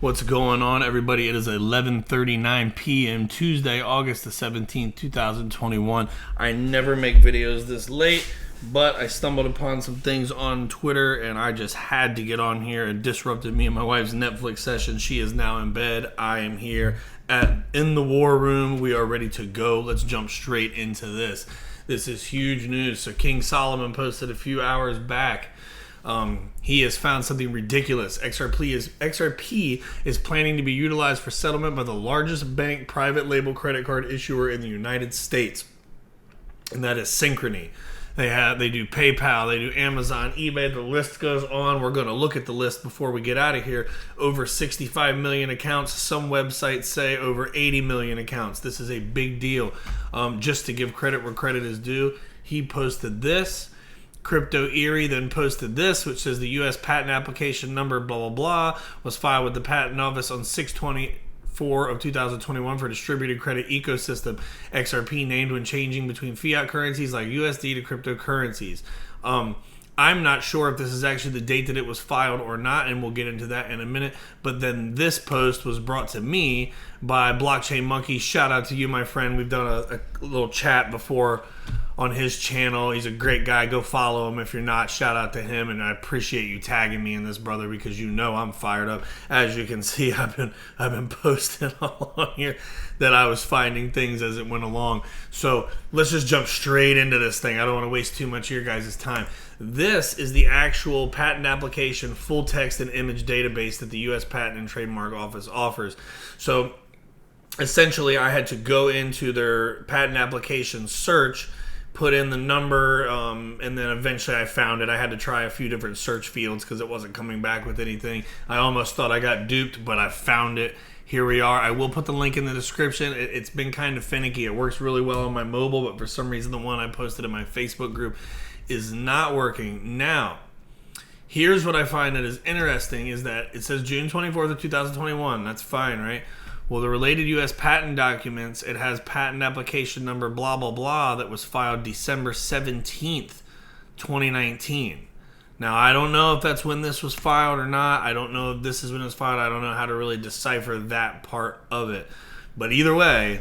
What's going on, everybody? It is 11:39 p.m. Tuesday, August the 17th, 2021. I never make videos this late, but I stumbled upon some things on Twitter, and I just had to get on here. It disrupted me and my wife's Netflix session. She is now in bed. I am here in the war room. We are ready to go. Let's jump straight into this. This is huge news. So King Solomon posted a few hours back. He has found something ridiculous. XRP is planning to be utilized for settlement by the largest bank private label credit card issuer in the United States, and that is Synchrony. They do PayPal, they do Amazon, eBay. The list goes on. We're going to look at the list before we get out of here. Over 65 million accounts. Some websites say over 80 million accounts. This is a big deal. Just to give credit where credit is due, he posted this. Crypto Erie then posted this, which says the U.S. patent application number blah blah blah was filed with the Patent Office on 6/24 of 2021 for distributed credit ecosystem. XRP named when changing between fiat currencies like USD to cryptocurrencies. I'm not sure if this is actually the date that it was filed or not, and we'll get into that in a minute. But then this post was brought to me by Blockchain Monkey. Shout out to you, my friend. We've done a little chat before on his channel. He's a great guy. Go follow him. If you're not, shout out to him. And I appreciate you tagging me in this, brother, because you know I'm fired up. As you can see, I've been posting all on here that I was finding things as it went along. So let's just jump straight into this thing. I don't want to waste too much of your guys' time. This is the actual patent application full text and image database that the U.S. Patent and Trademark Office offers. So essentially, I had to go into their patent application search, put in the number, and then eventually I found it. I had to try a few different search fields because it wasn't coming back with anything. I almost thought I got duped, but I found it. Here we are. I will put the link in the description. It's been kind of finicky. It works really well on my mobile, but for some reason the one I posted in my Facebook group is not working. Now, here's what I find that is interesting is that it says June 24th of 2021. That's fine, right? Well, the related U.S. patent documents, it has patent application number blah, blah, blah that was filed December 17th, 2019. Now, I don't know if that's when this was filed or not. I don't know if this is when it was filed. I don't know how to really decipher that part of it. But either way,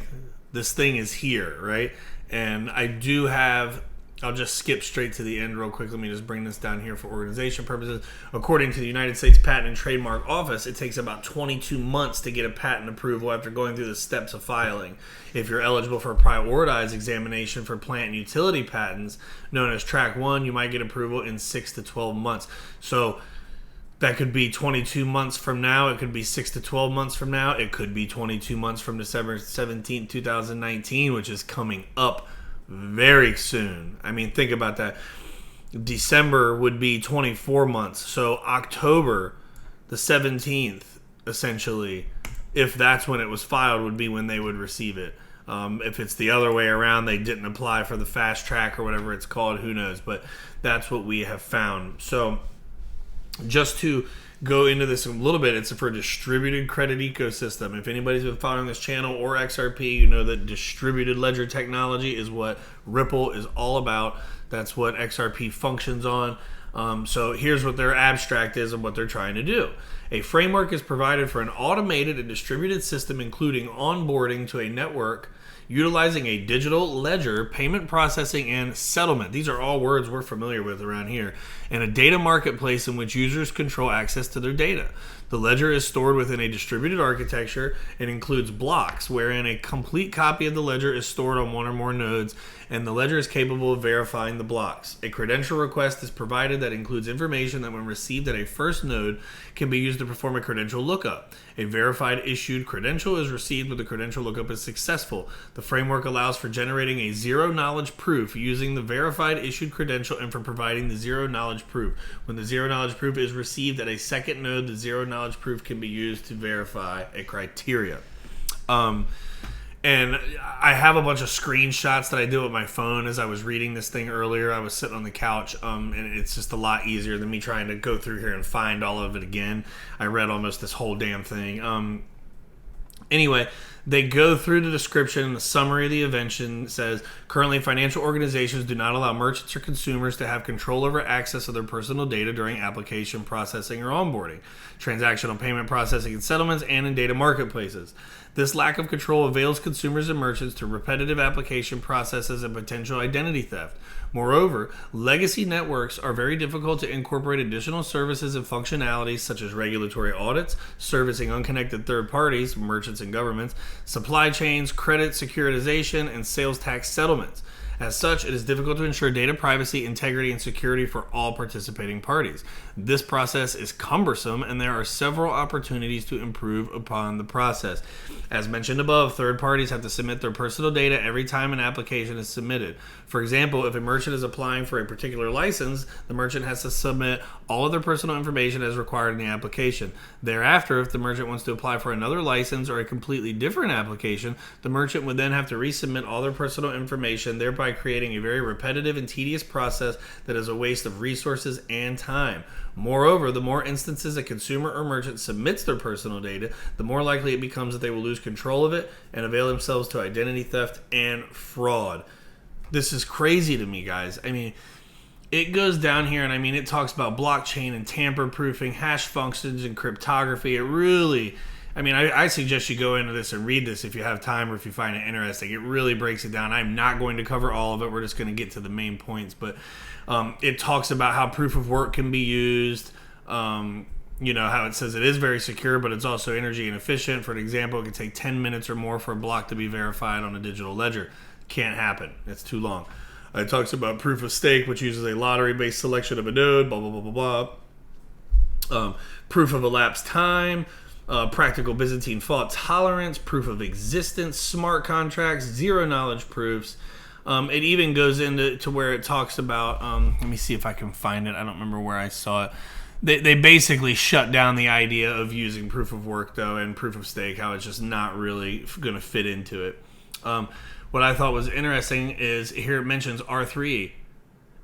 this thing is here, right? And I do have... I'll just skip straight to the end real quick. Let me just bring this down here for organization purposes. According to the United States Patent and Trademark Office, it takes about 22 months to get a patent approval after going through the steps of filing. If you're eligible for a prioritized examination for plant and utility patents, known as Track 1, you might get approval in 6 to 12 months. So that could be 22 months from now. It could be 6 to 12 months from now. It could be 22 months from December 17, 2019, which is coming up very soon. I mean, think about that. December would be 24 months. So October the 17th, essentially, if that's when it was filed, would be when they would receive it. If it's the other way around, they didn't apply for the fast track or whatever it's called, who knows. But that's what we have found. So just to go into this a little bit, it's for distributed credit ecosystem. If anybody's been following this channel or XRP, you know that distributed ledger technology is what Ripple is all about. That's what XRP functions on. So here's what their abstract is and what they're trying to do. A framework is provided for an automated and distributed system, including onboarding to a network, utilizing a digital ledger, payment processing, and settlement. These are all words we're familiar with around here. And a data marketplace in which users control access to their data. The ledger is stored within a distributed architecture and includes blocks, wherein a complete copy of the ledger is stored on one or more nodes, and the ledger is capable of verifying the blocks. A credential request is provided that includes information that when received at a first node can be used to perform a credential lookup. A verified issued credential is received when the credential lookup is successful. The framework allows for generating a zero-knowledge proof using the verified issued credential and for providing the zero-knowledge proof. When the zero-knowledge proof is received at a second node, the zero-knowledge proof can be used to verify a criteria. And I have a bunch of screenshots that I did with my phone as I was reading this thing earlier. I was sitting on the couch, and it's just a lot easier than me trying to go through here and find all of it again. I read almost this whole damn thing. Anyway, They go through the description and the summary of the invention. Says, currently financial organizations do not allow merchants or consumers to have control over access to their personal data during application processing or onboarding, transactional payment processing and settlements, and in data marketplaces. This lack of control avails consumers and merchants to repetitive application processes and potential identity theft. Moreover, legacy networks are very difficult to incorporate additional services and functionalities such as regulatory audits, servicing unconnected third parties, merchants and governments, supply chains, credit securitization, and sales tax settlements. As such, it is difficult to ensure data privacy, integrity, and security for all participating parties. This process is cumbersome, and there are several opportunities to improve upon the process. As mentioned above, third parties have to submit their personal data every time an application is submitted. For example, if a merchant is applying for a particular license, the merchant has to submit all of their personal information as required in the application. Thereafter, if the merchant wants to apply for another license or a completely different application, the merchant would then have to resubmit all their personal information, thereby creating a very repetitive and tedious process that is a waste of resources and time. Moreover, the more instances a consumer or merchant submits their personal data, the more likely it becomes that they will lose control of it and avail themselves to identity theft and fraud. This is crazy to me, guys. I mean, it goes down here, and I mean, it talks about blockchain and tamper-proofing, hash functions, and cryptography. It really, I mean, I suggest you go into this and read this if you have time or if you find it interesting. It really breaks it down. I'm not going to cover all of it. We're just going to get to the main points. But it talks about how proof of work can be used. You know, how it says it is very secure, but it's also energy inefficient. For an example, it could take 10 minutes or more for a block to be verified on a digital ledger. Can't happen. It's too long. It talks about proof of stake, which uses a lottery-based selection of a node, blah, blah, blah, blah, blah. Proof of elapsed time, practical Byzantine fault tolerance, proof of existence, smart contracts, zero-knowledge proofs. It even goes into where it talks about, let me see if I can find it. I don't remember where I saw it. They basically shut down the idea of using proof of work, though, and proof of stake, how it's just not really going to fit into it. What I thought was interesting is here it mentions R3.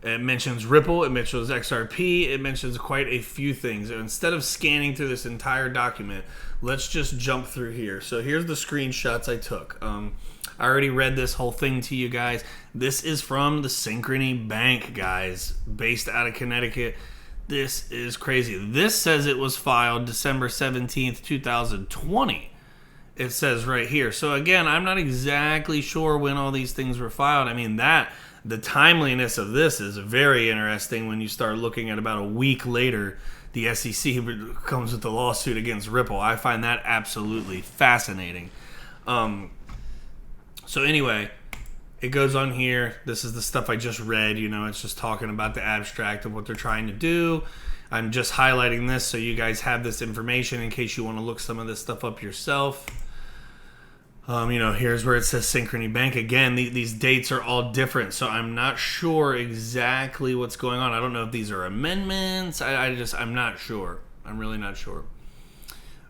It mentions Ripple. It mentions XRP. It mentions quite a few things. And instead of scanning through this entire document, let's just jump through here. So here's the screenshots I took. I already read this whole thing to you guys. This is from the Synchrony Bank, guys, based out of Connecticut. This is crazy. This says it was filed December 17th, 2020. It says right here. So again, I'm not exactly sure when all these things were filed. I mean, the timeliness of this is very interesting when you start looking at about a week later, the SEC comes with the lawsuit against Ripple. I find that absolutely fascinating. So anyway, it goes on here. This is the stuff I just read. You know, it's just talking about the abstract of what they're trying to do. I'm just highlighting this so you guys have this information in case you want to look some of this stuff up yourself. You know, here's where it says Synchrony Bank. Again, these dates are all different, so I'm not sure exactly what's going on. I don't know if these are amendments. I'm not sure. I'm really not sure.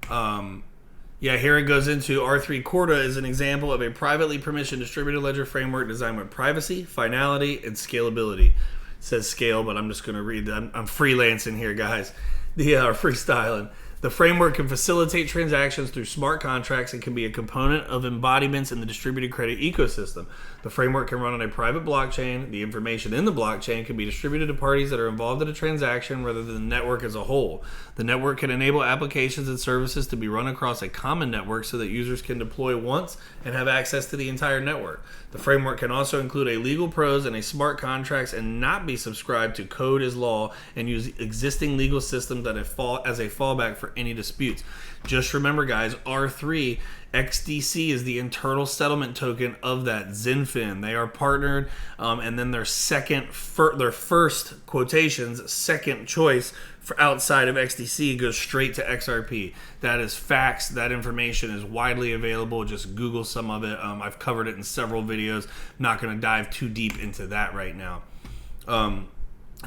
Yeah, here it goes into R3 Corda is an example of a privately permissioned distributed ledger framework designed with privacy, finality, and scalability. It says scale, but I'm just going to read that. I'm freelancing here, guys. Freestyling. The framework can facilitate transactions through smart contracts and can be a component of embodiments in the distributed credit ecosystem. The framework can run on a private blockchain. The information in the blockchain can be distributed to parties that are involved in a transaction rather than the network as a whole. The network can enable applications and services to be run across a common network so that users can deploy once and have access to the entire network. The framework can also include a legal prose and a smart contracts and not be subscribed to code as law and use existing legal systems as a fallback for any disputes. Just remember, guys, R3 XDC is the internal settlement token of that Zinfin. They are partnered, and then their first quotations, second choice for outside of XDC goes straight to XRP. That is facts. That information is widely available. Just Google some of it. I've covered it in several videos. Not going to dive too deep into that right now.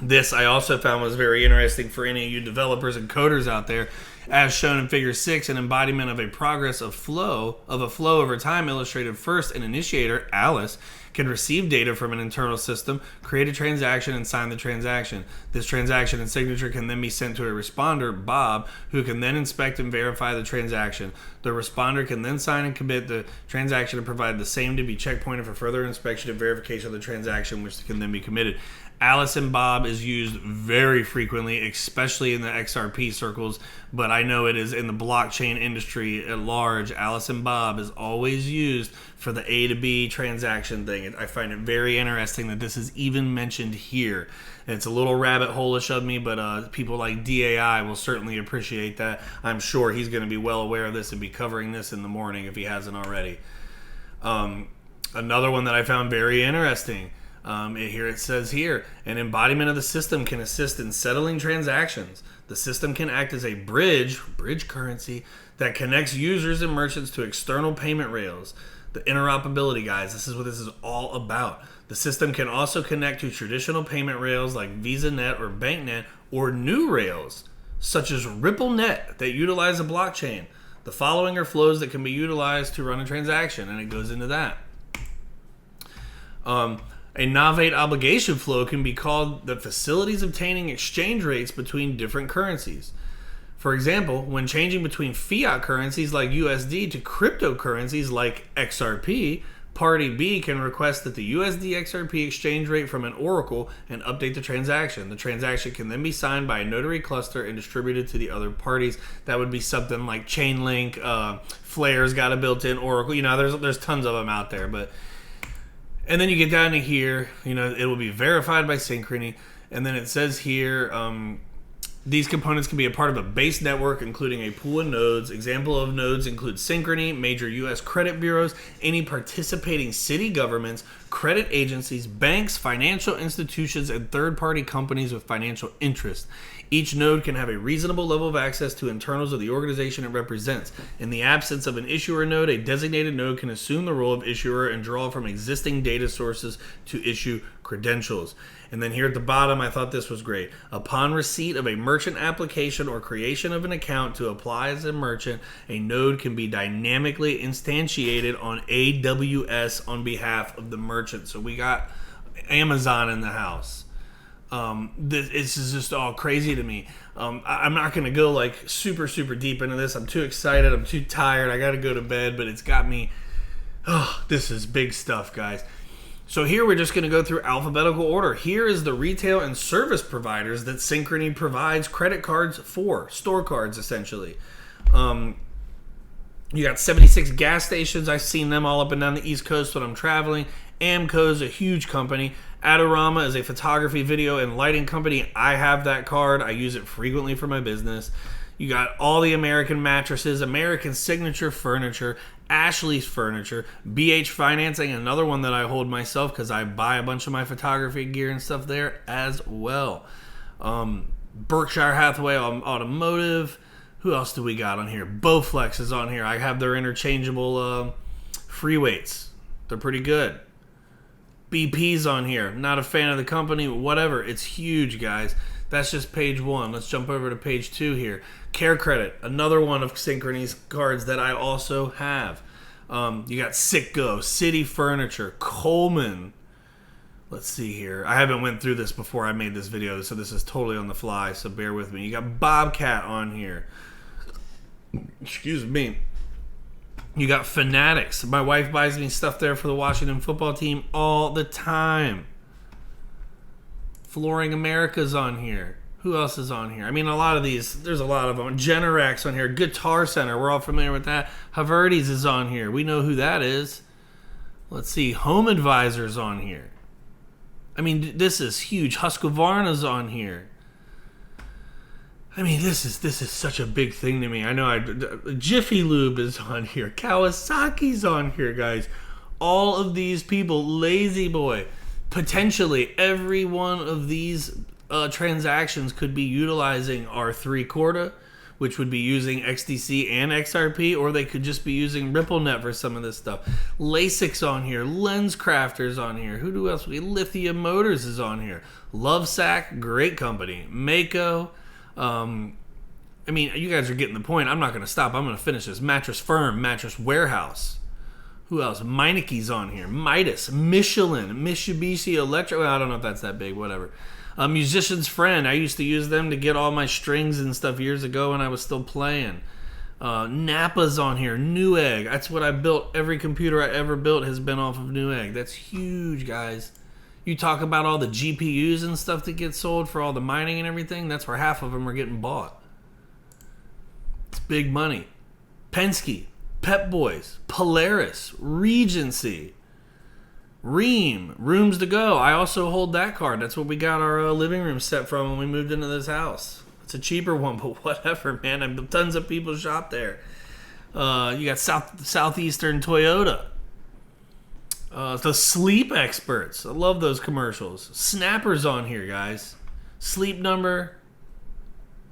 This I also found was very interesting for any of you developers and coders out there. As shown in Figure 6, an embodiment of a progress of a flow over time illustrated first, an initiator, Alice, can receive data from an internal system, create a transaction, and sign the transaction. This transaction and signature can then be sent to a responder, Bob, who can then inspect and verify the transaction. The responder can then sign and commit the transaction and provide the same to be checkpointed for further inspection and verification of the transaction, which can then be committed. Alice and Bob is used very frequently, especially in the XRP circles, but I know it is in the blockchain industry at large. Alice and Bob is always used for the A to B transaction thing. I find it very interesting that this is even mentioned here. It's a little rabbit hole-ish of me, but people like DAI will certainly appreciate that. I'm sure he's going to be well aware of this and be covering this in the morning if he hasn't already. Another one that I found very interesting. It says here, an embodiment of the system can assist in settling transactions. The system can act as a bridge currency, that connects users and merchants to external payment rails. The interoperability, guys, this is what this is all about. The system can also connect to traditional payment rails like VisaNet or BankNet, or new rails, such as RippleNet, that utilize a blockchain. The following are flows that can be utilized to run a transaction, and it goes into that. A novate obligation flow can be called the facilities obtaining exchange rates between different currencies. For example, when changing between fiat currencies like USD to cryptocurrencies like XRP, Party B can request that the USD XRP exchange rate from an oracle and update the transaction. The transaction can then be signed by a notary cluster and distributed to the other parties. That would be something like Chainlink, Flare's got a built-in oracle. You know, there's tons of them out there, but... And then you get down to here, you know, it will be verified by Synchrony. And then it says here, these components can be a part of a base network, including a pool of nodes. Example of nodes include Synchrony, major U.S. credit bureaus, any participating city governments, credit agencies, banks, financial institutions, and third-party companies with financial interest. Each node can have a reasonable level of access to internals of the organization it represents. In the absence of an issuer node, a designated node can assume the role of issuer and draw from existing data sources to issue credentials. And then here at the bottom, I thought this was great. Upon receipt of a merchant application or creation of an account to apply as a merchant, a node can be dynamically instantiated on AWS on behalf of the merchant. So we got Amazon in the house. This is just all crazy to me. I'm not going to go like super deep into this. I'm too excited. I'm too tired. I got to go to bed, but it's got me. Oh, this is big stuff, guys. So here we're just going to go through alphabetical order. Here is the retail and service providers that Synchrony provides credit cards for, store cards essentially. You got 76 gas stations. I've seen them all up and down the East Coast when I'm traveling. Amco is a huge company. Adorama is a photography, video, and lighting company. I have that card. I use it frequently for my business. You got all the American mattresses, American Signature Furniture, Ashley's Furniture, BH Financing, another one that I hold myself because I buy a bunch of my photography gear and stuff there as well. Berkshire Hathaway Automotive. Who else do we got on here? Bowflex is on here. I have their interchangeable free weights. They're pretty good. BP's on here. Not a fan of the company, whatever. It's huge, guys. That's just page 1. Let's jump over to page 2 here. Care Credit, another one of Synchrony's cards that I also have. You got Citgo, City Furniture, Coleman. Let's see here. I haven't went through this before I made this video, so this is totally on the fly, so bear with me. You got Bobcat on here. Excuse me. You got Fanatics. My wife buys me stuff there for the Washington football team all the time. Flooring America's on here. Who else is on here? I mean, a lot of these, there's a lot of them. Generac on here. Guitar Center, we're all familiar with that. Haverty's is on here. We know who that is. Let's see. Home Advisor's on here. I mean, this is huge. Husqvarna's on here. I mean, this is such a big thing to me. I know Jiffy Lube is on here. Kawasaki's on here, guys. All of these people, Lazy Boy. Potentially, every one of these transactions could be utilizing R3 Corda, which would be using XDC and XRP, or they could just be using RippleNet for some of this stuff. LASIK's on here. LensCrafter's on here. Who else? Lithium Motors is on here. Lovesac, great company. Mako. I mean, you guys are getting the point. I'm not going to stop. I'm going to finish this. Mattress Firm, Mattress Warehouse. Who else? Meineke's on here. Midas, Michelin, Mitsubishi Electric. Well, I don't know if that's that big. Whatever. Musician's Friend. I used to use them to get all my strings and stuff years ago when I was still playing. Napa's on here. Newegg. That's what I built. Every computer I ever built has been off of Newegg. That's huge, guys. You talk about all the GPUs and stuff that get sold for all the mining and everything. That's where half of them are getting bought. It's big money. Penske, Pep Boys, Polaris, Regency, Ream, Rooms to Go. I also hold that card. That's what we got our living room set from when we moved into this house. It's a cheaper one, but whatever, man. Tons of people shop there. You got Southeastern Toyota. The Sleep Experts. I love those commercials. Snapper's on here, guys. Sleep Number.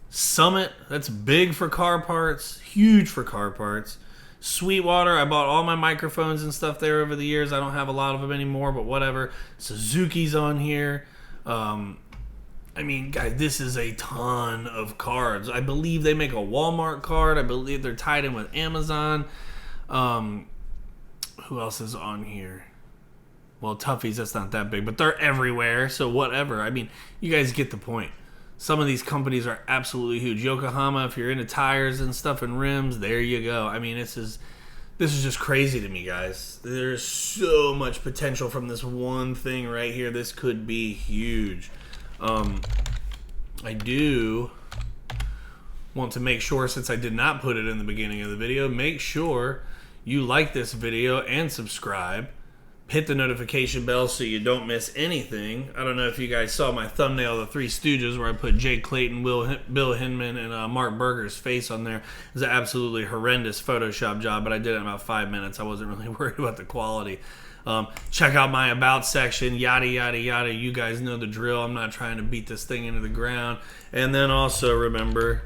Summit. That's big for car parts. Huge for car parts. Sweetwater. I bought all my microphones and stuff there over the years. I don't have a lot of them anymore, but whatever. Suzuki's on here. I mean, guys, this is a ton of cards. I believe they make a Walmart card. I believe they're tied in with Amazon. Who else is on here? Well, Tuffy's, that's not that big, but they're everywhere, so whatever. I mean, you guys get the point. Some of these companies are absolutely huge. Yokohama, if you're into tires and stuff and rims, there you go. I mean, this is just crazy to me, guys. There's so much potential from this one thing right here. This could be huge. I do want to make sure, since I did not put it in the beginning of the video, make sure you like this video and subscribe. Hit the notification bell so you don't miss anything. I don't know if you guys saw my thumbnail of the Three Stooges where I put Jay Clayton, Bill Hinman, and Mark Berger's face on there. It was an absolutely horrendous Photoshop job, but I did it in about 5 minutes. I wasn't really worried about the quality. Check out my About section, yada, yada, yada. You guys know the drill. I'm not trying to beat this thing into the ground. And then also remember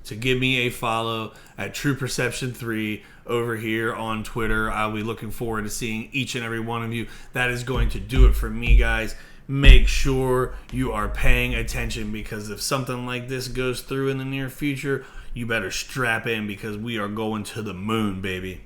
to give me a follow at True Perception 3 over here on Twitter. I'll be looking forward to seeing each and every one of you. That is going to do it for me, guys. Make sure you are paying attention, because if something like this goes through in the near future, you better strap in, because we are going to the moon, baby.